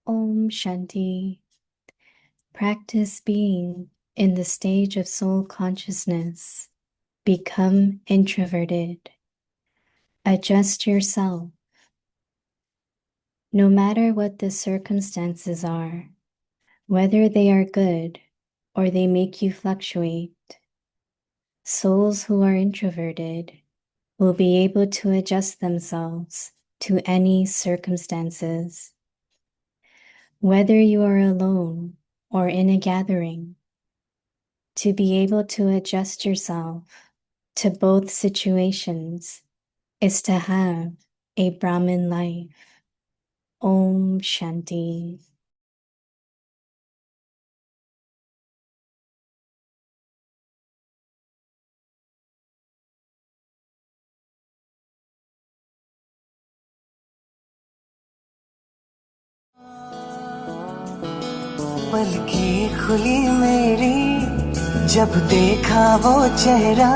Om Shanti. Practice being in the stage of soul consciousness. Become introverted. Adjust yourself. No matter what the circumstances are, whether they are good or they make you fluctuate, souls who are introverted will be able to adjust themselves to any circumstances. Whether you are alone or in a gathering, to be able to adjust yourself to both situations is to have a Brahmin life. Om Shanti. पलकी खुली मेरी जब देखा वो चेहरा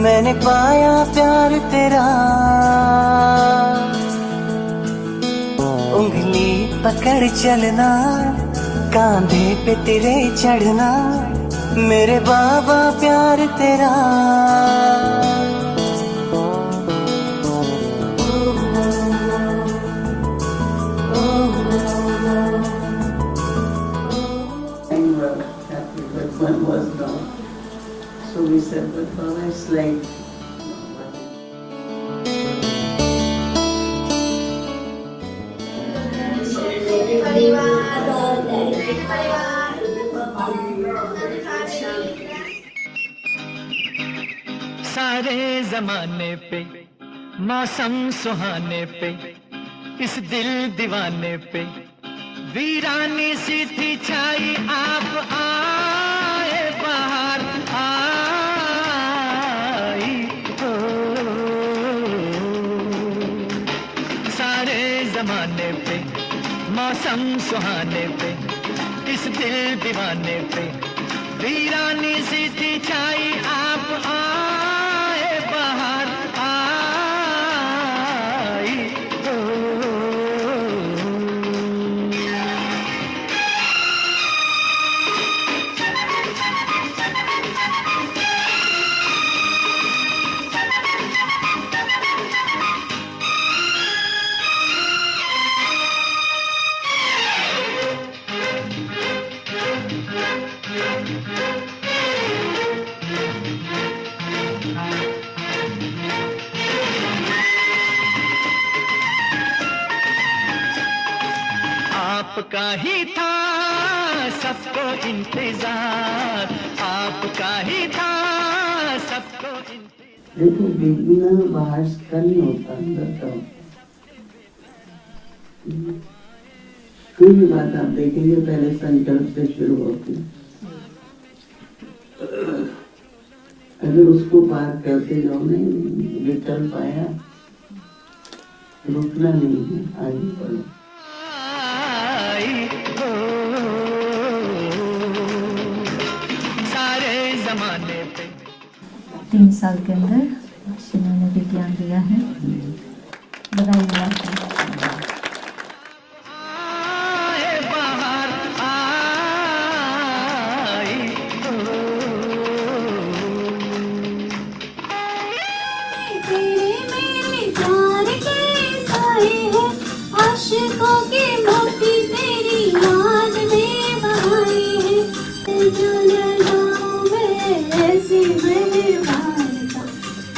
मैंने पाया प्यार तेरा उंगली पकड़ चलना कांधे पे तेरे चढ़ना मेरे बाबा प्यार तेरा One was gone. So we said, but Baba, it's late. सारे जमाने पे मौसम सुहाने पे इस दिल दीवाने पे वीरानी सी थी छाई आप आए बाहर आई हो सारे जमाने पे मौसम सुहाने पे इस दिल दीवाने पे वीरानी सी थी छाई आप आए बाहर आई हो आपका ही था सबको इंतजार आपका ही था सबको इंतजार देखो बिगना बाहर का नहीं होता अंदर का कोई भी बात आप देखेंगे पहले संकल्प से शुरू होती अगर उसको पार करते जाओ नहीं विकल्प पाया रुकना नहीं है आगे बढ़ो सारे जमाने पे 3 साल के अंदर जिन्होंने विज्ञान दिया है बधाई हो आए बाहर आई हो तेरे मेरे प्यार के साए हैं आशिकों की मोती तेरी याद में बहाई है जो लगाऊं मैं ऐसी मेहरबान का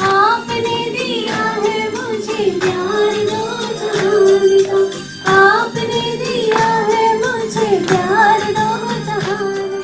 आपने दिया है मुझे प्यार दो जहान का आपने दिया है मुझे प्यार दो जहान का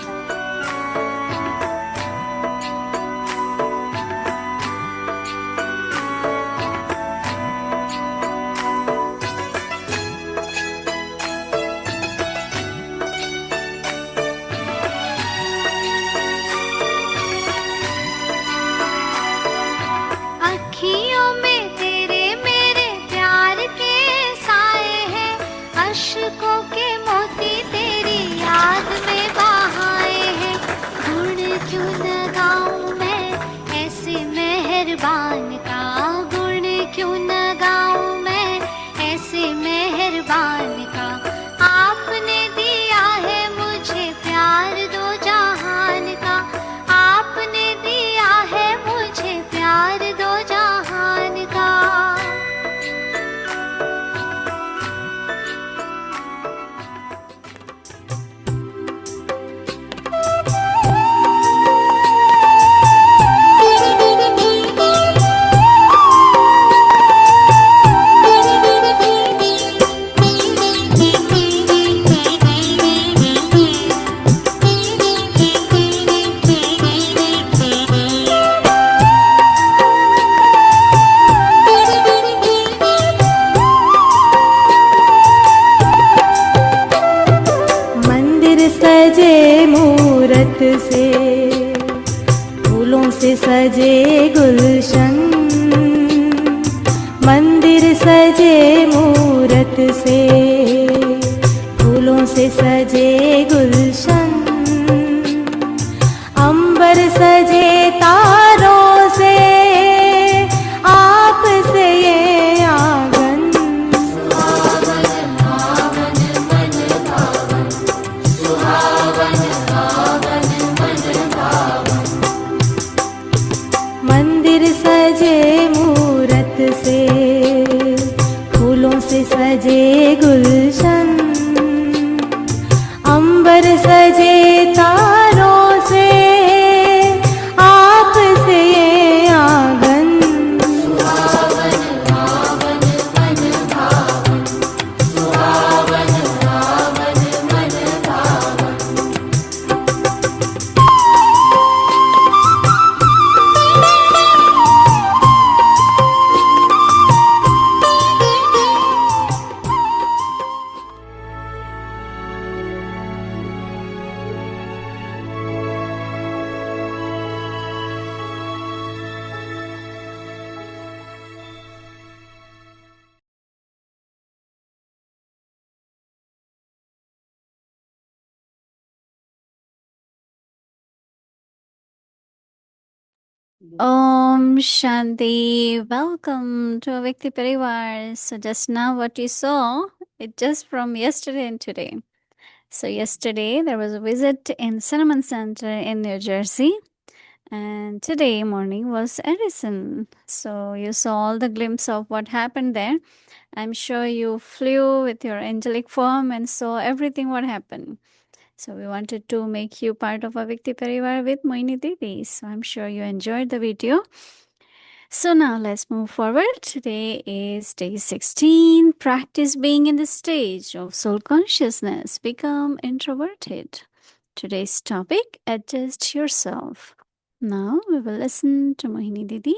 Om Shanti. Welcome to Vikti Parivar. So just now what you saw, it just from yesterday and today. So yesterday there was a visit in Cinnamon Center in New Jersey, and today morning was Edison. So you saw all the glimpse of what happened there. I'm sure you flew with your angelic form and saw everything what happened. So we wanted to make you part of a Vikti Parivar with Mohini Didi. So I'm sure you enjoyed the video. So now let's move forward. Today is day 16. Practice being in the stage of soul consciousness. Become introverted. Today's topic, adjust yourself. Now we will listen to Mohini Didi.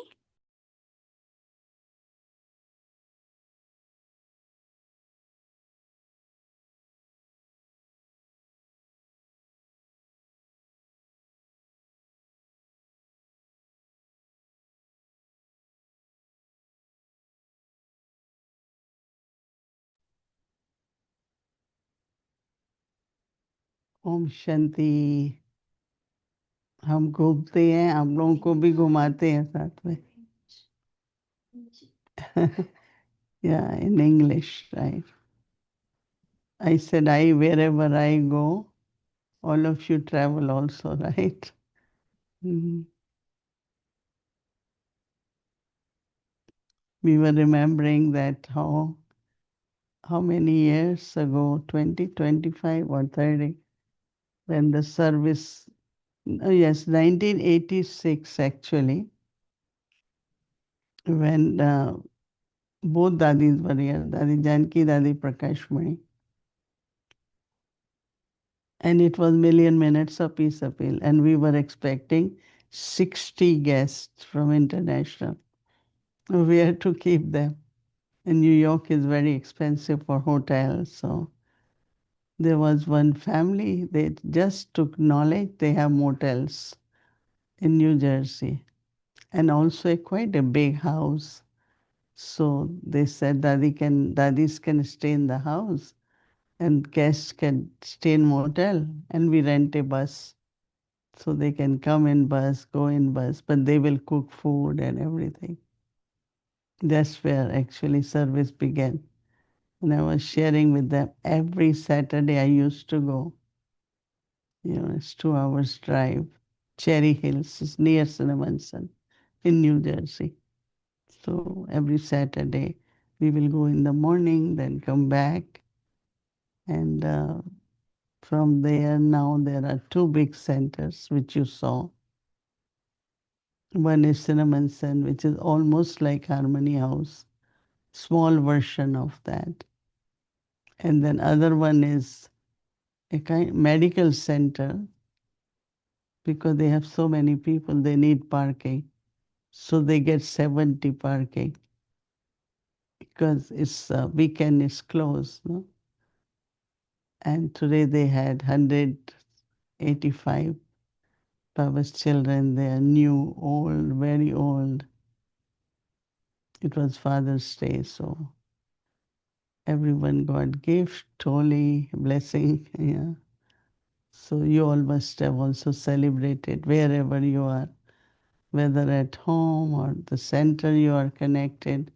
Om Shanti. हम घूमते हैं, आप लोगों को भी घुमाते हैं साथ में। Yeah, in English, right? I said, wherever I go, all of you travel also, right? Mhm. We were remembering that how many years ago, 20, 25 or 30, when the service, oh yes, 1986 actually, when both Dadis were here, Dadi Janki, Dadi Prakashmani. And it was million minutes of peace appeal. And we were expecting 60 guests from international. We had to keep them. And New York is very expensive for hotels. So there was one family, they just took knowledge, they have motels in New Jersey. And also quite a big house. So they said dadis can stay in the house and guests can stay in motel, and we rent a bus. So they can come in bus, go in bus, but they will cook food and everything. That's where actually service began. And I was sharing with them every Saturday I used to go. It's 2 hours drive. Cherry Hills is near Cinnamon in New Jersey. So every Saturday we will go in the morning, then come back. And from there, now there are two big centers, which you saw. One is Cinnamon Sun, which is almost like Harmony House, small version of that. And then other one is a kind medical center, because they have so many people, they need parking. So they get 70 parking because it's weekend is closed. No? And today they had 185 Baba's children. They are new, old, very old. It was Father's Day, so everyone got gift, holy blessing. Yeah. So you all must have also celebrated wherever you are, whether at home or the center you are connected.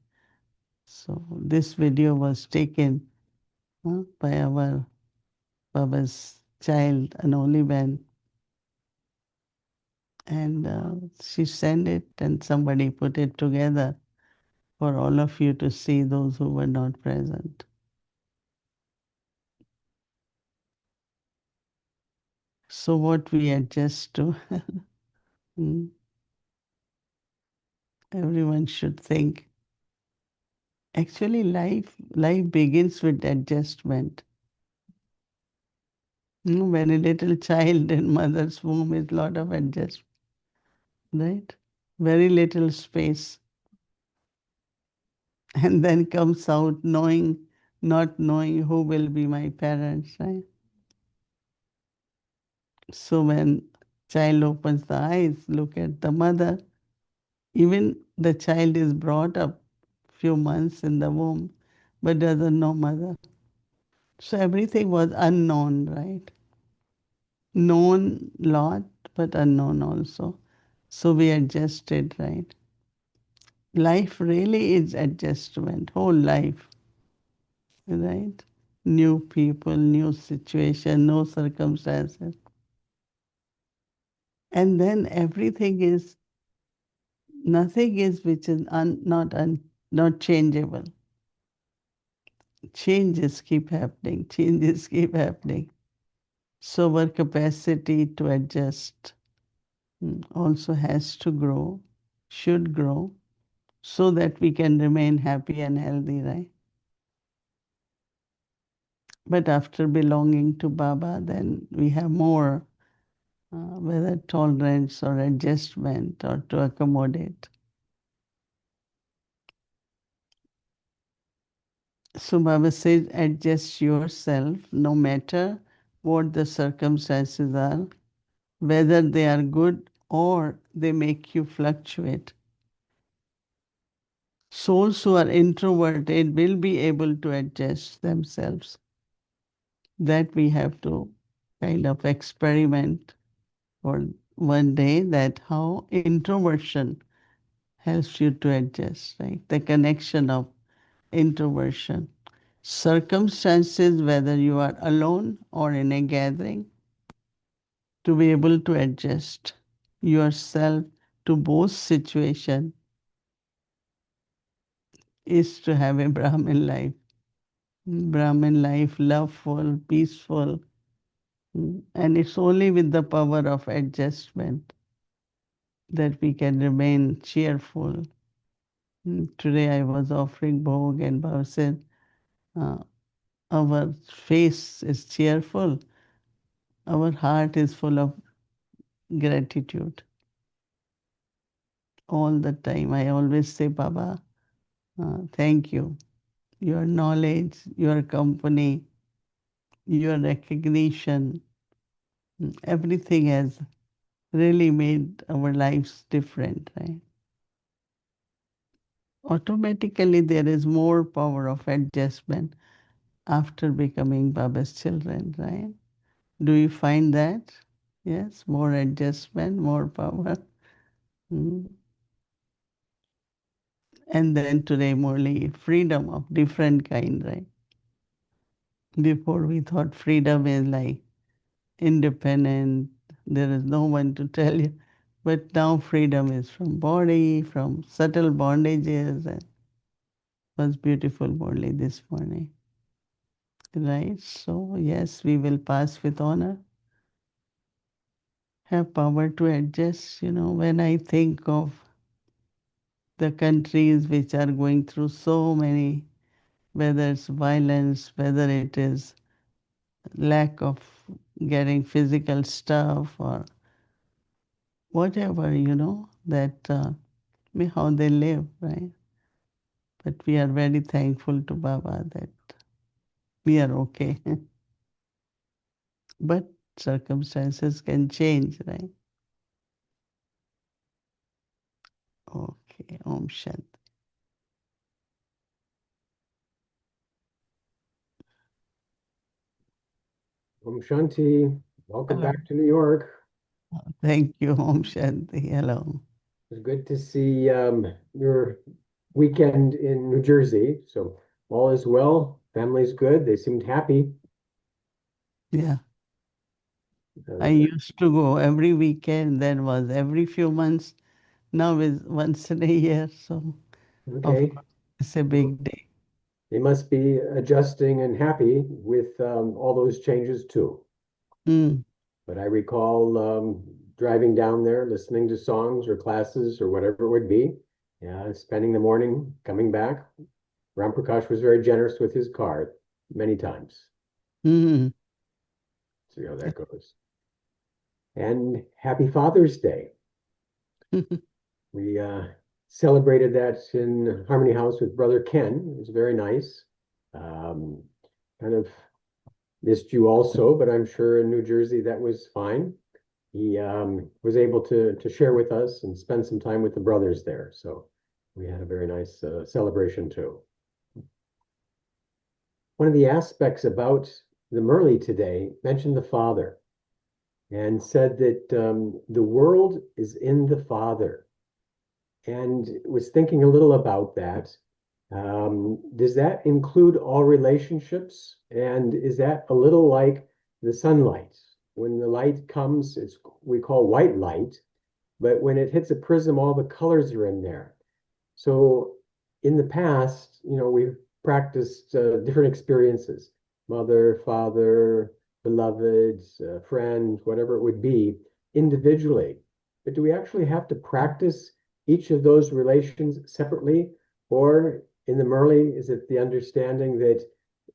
So this video was taken by our Baba's child, an only man. And she sent it and somebody put it together for all of you to see, those who were not present. So what we adjust to, everyone should think. Actually, life begins with adjustment. When a little child in mother's womb is a lot of adjustment, right? Very little space. And then comes out not knowing who will be my parents, right? So when child opens the eyes, look at the mother, even the child is brought up few months in the womb, but doesn't know mother. So everything was unknown, right? Known lot, but unknown also. So we adjusted, right? Life really is adjustment, whole life, right? New people, new situation, no circumstances. And then everything is, nothing is which is not changeable. Changes keep happening, changes keep happening. So our capacity to adjust also has to grow, should grow, so that we can remain happy and healthy, right? But after belonging to Baba, then we have more, whether tolerance or adjustment or to accommodate. So Baba says, adjust yourself no matter what the circumstances are, whether they are good or they make you fluctuate. Souls who are introverted will be able to adjust themselves. That we have to kind of experiment for one day, that how introversion helps you to adjust, right? The connection of introversion. Circumstances, whether you are alone or in a gathering, to be able to adjust yourself to both situations is to have a Brahmin life. Brahmin life, loveful, peaceful, and it's only with the power of adjustment that we can remain cheerful. Today I was offering bhog and Baba said, uh, our face is cheerful, our heart is full of gratitude. All the time I always say, Baba, thank you. Your knowledge, your company, your recognition, everything has really made our lives different, right? Automatically there is more power of adjustment after becoming Baba's children, right? Do you find that? Yes, more adjustment, more power. Mm. And then today, Murli, freedom of different kind, right? Before we thought freedom is like independent, there is no one to tell you. But now freedom is from body, from subtle bondages. And was beautiful, Murli, this morning. Right? So, yes, we will pass with honor. Have power to adjust. When I think of the countries which are going through so many, whether it's violence, whether it is lack of getting physical stuff or whatever, that how they live, right? But we are very thankful to Baba that we are okay. But circumstances can change, right? Okay, Om Shanti. Om Shanti, welcome Hello. back to New York. Thank you, Om Shanti. Hello. It's good to see your weekend in New Jersey. So all is well, family's good. They seemed happy. Yeah. I Uh, used to go every weekend, then was every few months. Now is once in a year. So, of okay, course, it's a big day. they must be adjusting and happy with all those changes too. Mm. But I recall driving down there, listening to songs or classes or whatever it would be. Yeah, spending the morning coming back. Ram Prakash was very generous with his car many times. Mm. See how that goes. And happy Father's Day. We celebrated that in Harmony House with Brother Ken. It was very nice. Um, kind of missed you also, but I'm sure in New Jersey that was fine. He was able to share with us and spend some time with the brothers there. So we had a very nice celebration too. One of the aspects about the Murli today mentioned the father. and said that the world is in the Father, and was thinking a little about that. Does that include all relationships? And is that a little like the sunlight? When the light comes, it's we call white light, but when it hits a prism, all the colors are in there. So in the past, we've practiced different experiences, mother, father, beloved, friend, whatever it would be, individually. But do we actually have to practice each of those relations separately? Or in the Murli, is it the understanding that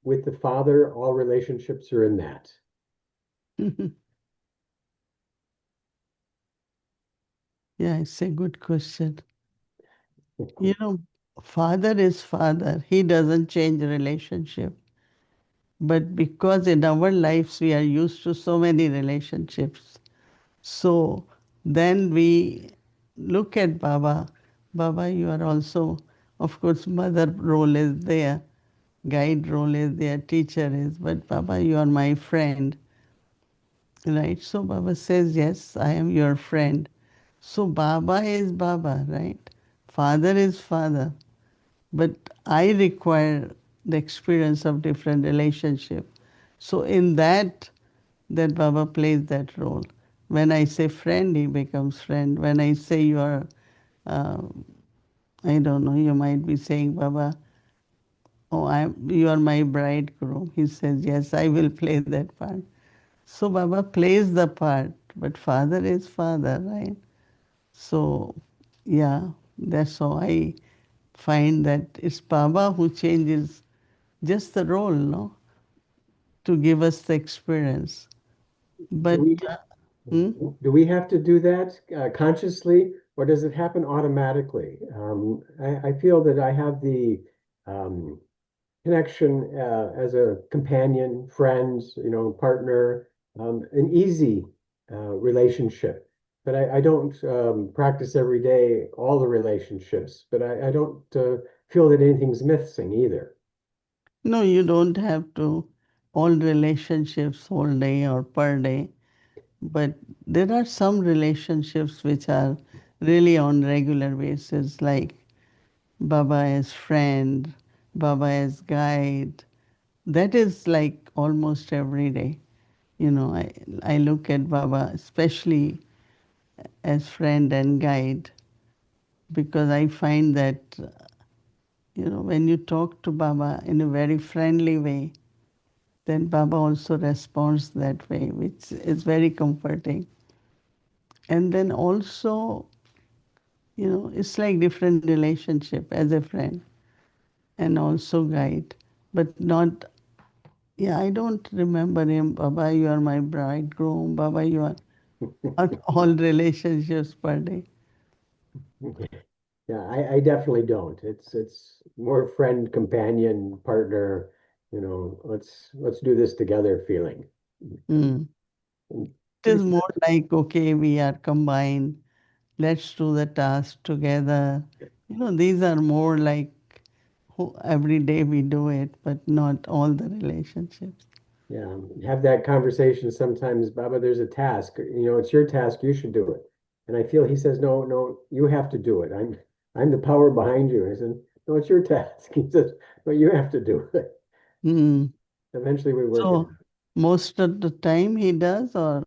with the Father, all relationships are in that? Yeah, it's a good question. You know, Father is Father. He doesn't change relationship. But because in our lives we are used to so many relationships, so then we look at Baba. Baba, you are also, of course, mother role is there, guide role is there, teacher is, but Baba, you are my friend. Right? So Baba says, yes, I am your friend. So Baba is Baba, right? Father is Father. But I require the experience of different relationship. So in that Baba plays that role. When I say friend, he becomes friend. When I say you are, uh, I don't know, you might be saying, Baba, oh, you are my bridegroom. He says, yes, I will play that part. So Baba plays the part, but Father is Father, right? So, yeah, that's how I find that it's Baba who changes just the role, no, to give us the experience. Do But we hmm? do we have to do that consciously, or does it happen automatically? I feel that I have the um, connection as a companion, friend, partner, an easy relationship. But I don't practice every day all the relationships, but I don't feel that anything's missing either. No, you don't have to all relationships whole day or per day. But there are some relationships which are really on regular basis, like Baba as friend, Baba as guide. That is like almost every day. I look at Baba especially as friend and guide because I find that, when you talk to Baba in a very friendly way, then Baba also responds that way, which is very comforting. And then also, it's like different relationship as a friend and also guide, but not, yeah, I don't remember him, Baba, you are my bridegroom, Baba, you are not all relationships per day. Yeah, I definitely don't. It's more friend, companion, partner, let's do this together feeling. Mm. And It pretty is more like, okay, we are combined, let's do the task together. These are more like every day we do it, but not all the relationships. Yeah, have that conversation sometimes, Baba, there's a task, it's your task, you should do it. And I feel he says, no, no, you have to do it. I'm the power behind you. I said, no, it's your task. He says, but you have to do it. Mm. Eventually we work it So most of the time he does, or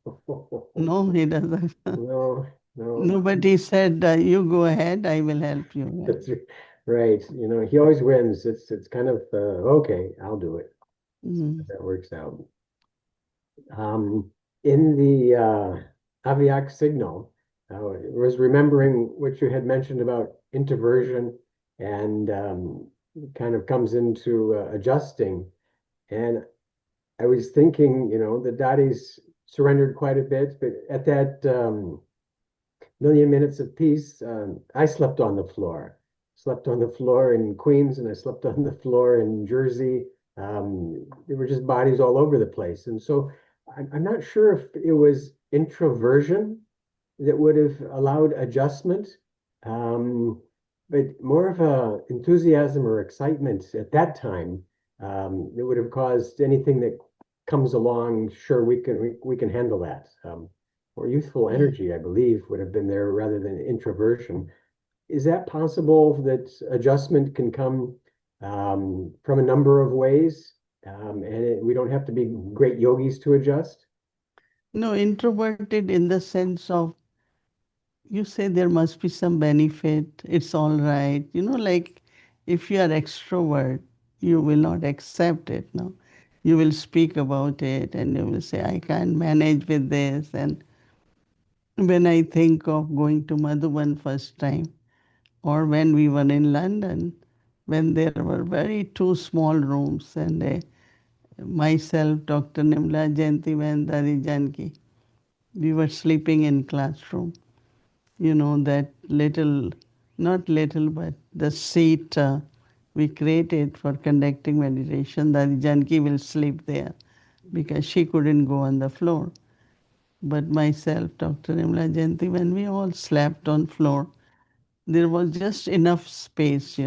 out. no, he doesn't. No, no, No, but he said, you go ahead, I will help you. that's right. He always wins. It's kind of okay, I'll do it. Mm. That works out. In the Aviak signal, I was remembering what you had mentioned about introversion and kind of comes into adjusting. And I was thinking, the Dadi's surrendered quite a bit, but at that Million Minutes of Peace, I slept on the floor. Slept on the floor in Queens and I slept on the floor in Jersey. There were just bodies all over the place. And so I'm not sure if it was introversion that would have allowed adjustment, um, but more of a enthusiasm or excitement at that time that would have caused anything that comes along, sure, we can handle that. Or youthful Yeah. energy, I believe, would have been there rather than introversion. Is that possible that adjustment can come from a number of ways, we don't have to be great yogis to adjust? No, introverted in the sense of you say there must be some benefit, it's all right. Like if you are extrovert, you will not accept it, no? You will speak about it and you will say, I can't manage with this. And when I think of going to Madhuban first time, or when we were in London, when there were very two small rooms, and myself, Dr. Nimla Jayanti and Dari Janki, we were sleeping in classroom. That little, not little, but the seat we created for conducting meditation, Dari Janki will sleep there because she couldn't go on the floor. But myself, Dr. Nimla Jayanti, when we all slept on floor, there was just enough space,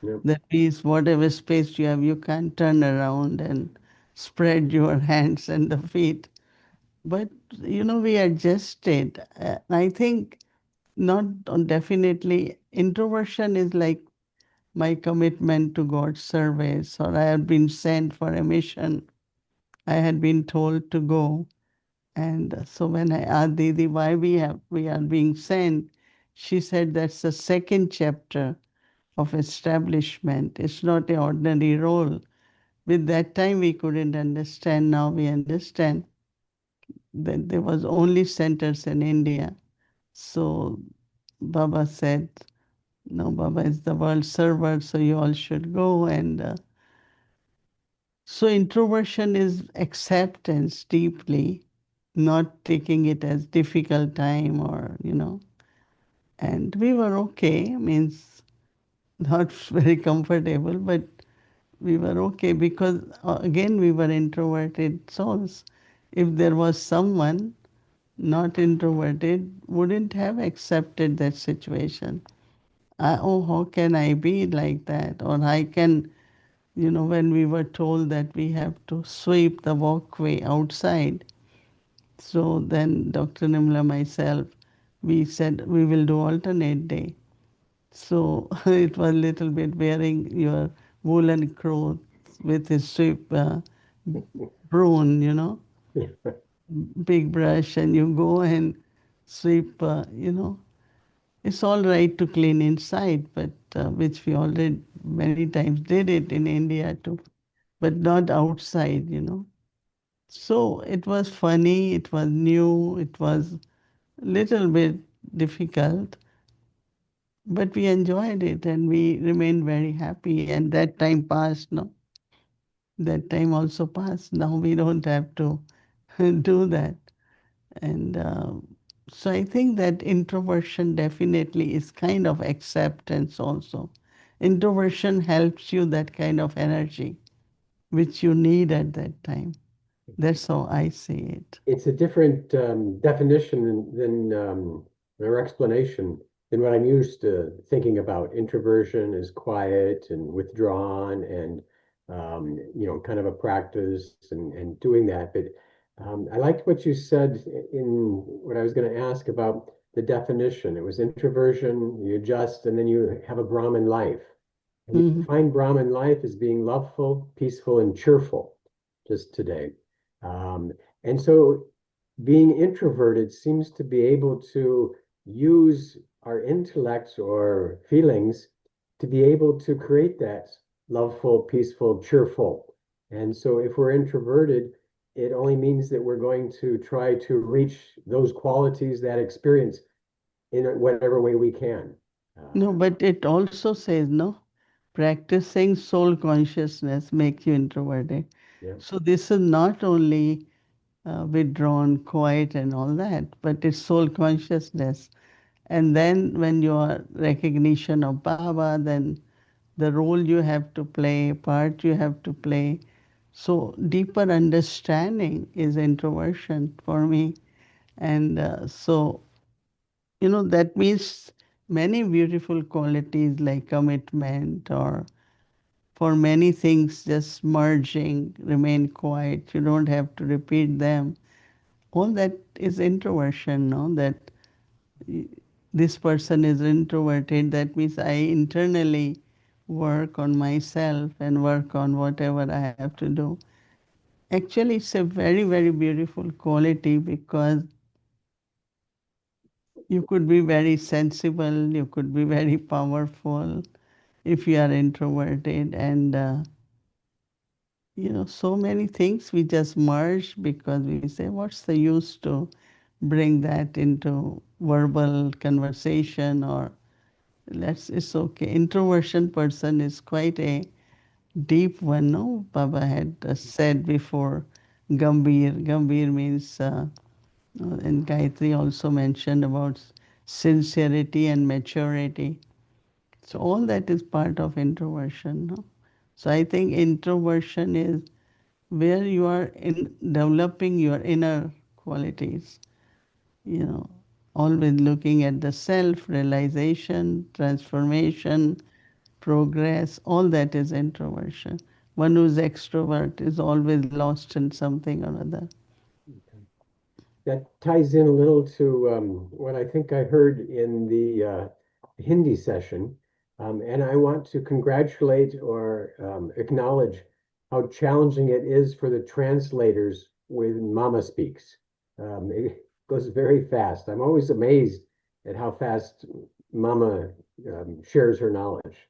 Yeah. That means whatever space you have, you can't turn around and spread your hands and the feet. But, we adjusted. I think not definitely introversion is like my commitment to God's service, or I had been sent for a mission. I had been told to go. And so when I asked Didi why we are being sent, she said that's the second chapter of establishment. It's not an ordinary role. With that time we couldn't understand. Now we understand that there was only centers in India. So Baba said, no, Baba is the world server, so you all should go. And so introversion is acceptance deeply, not taking it as difficult time or. And we were okay, means not very comfortable, but we were okay because again we were introverted souls. If there was someone not introverted, wouldn't have accepted that situation. Oh, how can I be like that? Or I can, when we were told that we have to sweep the walkway outside, so then Dr. Nimla, myself, we said we will do alternate day. So it was a little bit wearing your woolen clothes with his sweep broom, big brush, and you go and sweep. It's all right to clean inside, but which we already many times did it in India too, but not outside. So it was funny, it was new, it was little bit difficult, but we enjoyed it and we remained very happy. And that time passed, no? That time also passed. Now we don't have to do that. And so I think that introversion definitely is kind of acceptance also. Introversion helps you that kind of energy which you need at that time. That's how I see it. It's a different definition or explanation than what I'm used to thinking about. Introversion is quiet and withdrawn and kind of a practice and doing that. But I liked what you said in what I was going to ask about the definition. It was introversion, you adjust, and then you have a Brahmin life. And you Mhm. define Brahmin life as being loveful, peaceful, and cheerful, just today. Um, and so being introverted seems to be able to use our intellects or feelings to be able to create that loveful, peaceful, cheerful. And so if we're introverted, it only means that we're going to try to reach those qualities, that experience in whatever way we can. No, Uh, but it also says, no, practicing soul consciousness makes you introverted. yeah. So this is not only withdrawn, quiet, and all that, but it's soul consciousness. And then when you are recognition of Baba, then the role you have to play, part you have to play. So deeper understanding is introversion for me. And that means many beautiful qualities like commitment or for many things, just merging, remain quiet. You don't have to repeat them. All that is introversion, no? That this person is introverted. That means I internally work on myself and work on whatever I have to do. Actually, it's a very, very beautiful quality because you could be very sensible, you could be very powerful if you are introverted, and so many things we just merge because we say, what's the use to bring that into verbal conversation, or it's okay. Introversion person is quite a deep one, no? Baba had said before, Gambhir. Gambhir means, and Gayatri also mentioned about sincerity and maturity. So all that is part of introversion, no? So I think introversion is where you are in developing your inner qualities, you know, always looking at the self, realization, transformation, progress, all that is introversion. One who's extrovert is always lost in something or other. That ties in a little to what I think I heard in the Hindi session. And I want to congratulate or acknowledge how challenging it is for the translators when Mama speaks. It goes very fast. I'm always amazed at how fast Mama shares her knowledge.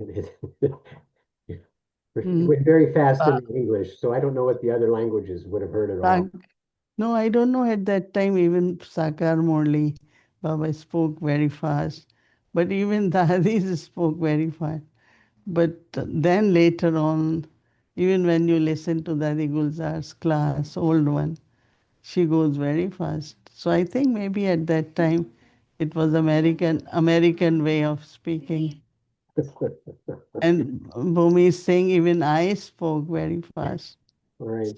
It Mm. went very fast in English, so I don't know what the other languages would have heard at all. No, I don't know at that time, even Sakar Morley, Baba spoke very fast. But even Dadis spoke very fast. But then later on, even when you listen to Dadi Gulzar's class, old one, she goes very fast. So I think maybe at that time it was American way of speaking. And Bhumi is saying even I spoke very fast. All right.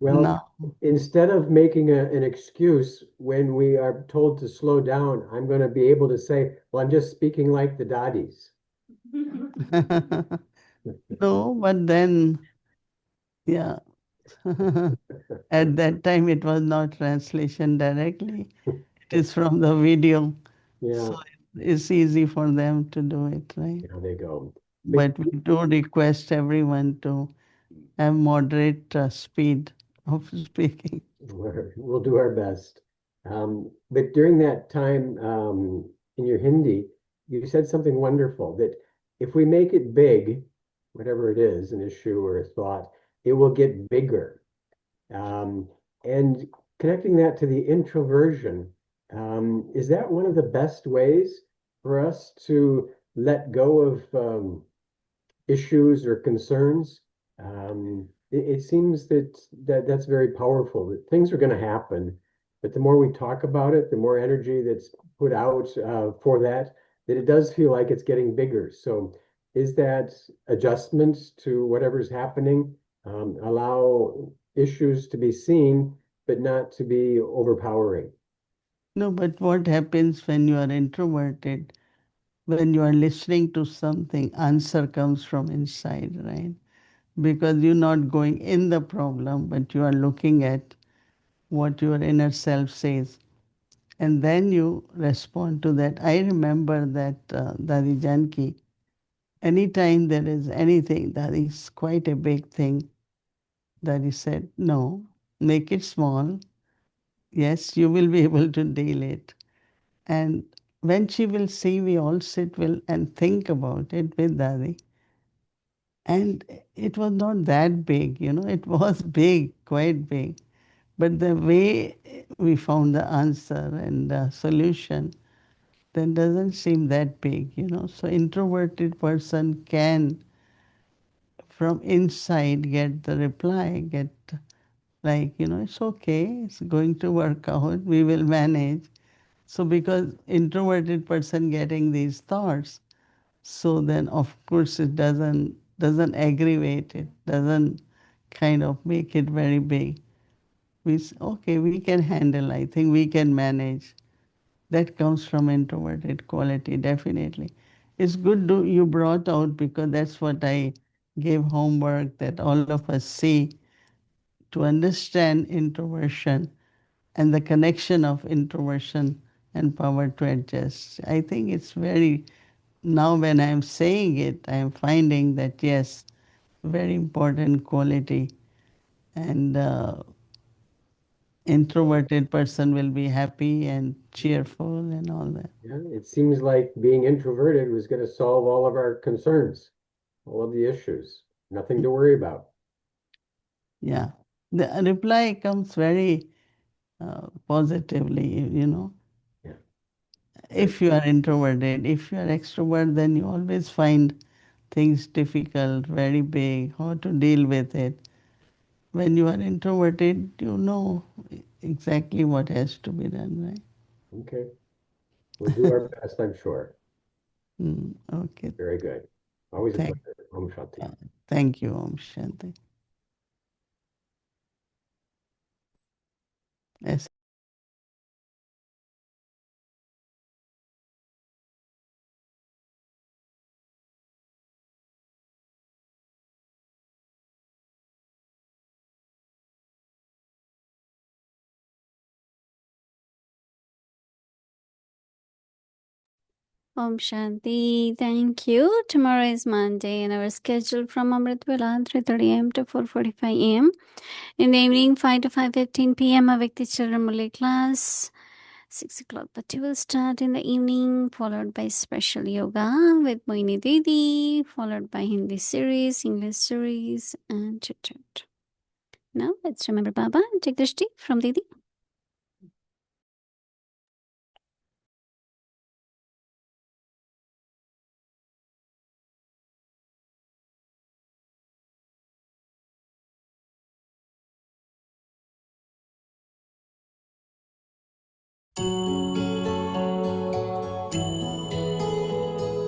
Well, Now, instead of making an excuse when we are told to slow down, I'm going to be able to say, well, I'm just speaking like the daddies. no, but then, yeah. At that time, it was not translation directly. It is from the video. Yeah, So it's easy for them to do it, right? there they go. But But we do request everyone to have moderate speed of speaking. we'll do our best. But during that time in your Hindi, you said something wonderful that if we make it big, whatever it is, an issue or a thought, it will get bigger. Um, and connecting that to the introversion, is that one of the best ways for us to let go of issues or concerns? It seems that that's very powerful, that things are going to happen, but the more we talk about it, the more energy that's put out for that, that it does feel like it's getting bigger. So is that adjustment to whatever's happening, allow issues to be seen, but not to be overpowering? No, but what happens when you are introverted? When you are listening to something, answer comes from inside, right? Because you're not going in the problem, but you are looking at what your inner self says. And then you respond to that. I remember that Dadi Janki, anytime there is anything that is quite a big thing, Dadi said, no, make it small. Yes, you will be able to deal it. And when she will see, we all sit will and think about it with Dadi. And it was not that big, it was big, quite big. But the way we found the answer and the solution then doesn't seem that big. So introverted person can from inside get the reply, get like, it's okay, it's going to work out, we will manage. So because introverted person getting these thoughts, so then of course it doesn't aggravate it, doesn't kind of make it very big. Okay, we can handle, I think we can manage. That comes from introverted quality, definitely. It's good you brought out, because that's what I gave homework that all of us see to understand introversion and the connection of introversion and power to adjust. I think it's very, now when I'm saying it, I'm finding that yes, very important quality. And introverted person will be happy and cheerful and all that. Yeah, it seems like being introverted was going to solve all of our concerns, all of the issues. Nothing to worry about. Yeah. The reply comes very positively, Yeah. Very If you are introverted. If you are extrovert, then you always find things difficult, very big, how to deal with it. When you are introverted, you know exactly what has to be done, right? okay. We'll do our best, I'm sure. Okay. Very good. Always a Thank, pleasure. Om Shanti. thank you, Om Shanti. Yes. Om Shanti. Thank you. Tomorrow is Monday and our schedule from Amrit Vela 3:30 a.m. to 4:45 a.m. In the evening 5 to 5:15 p.m. a Vikti Children Malay class. 6 o'clock Bhatti will start in the evening, followed by special yoga with Mohini Didi, followed by Hindi series, English series, and chit chat. Now let's remember Baba and take drishti from Didi.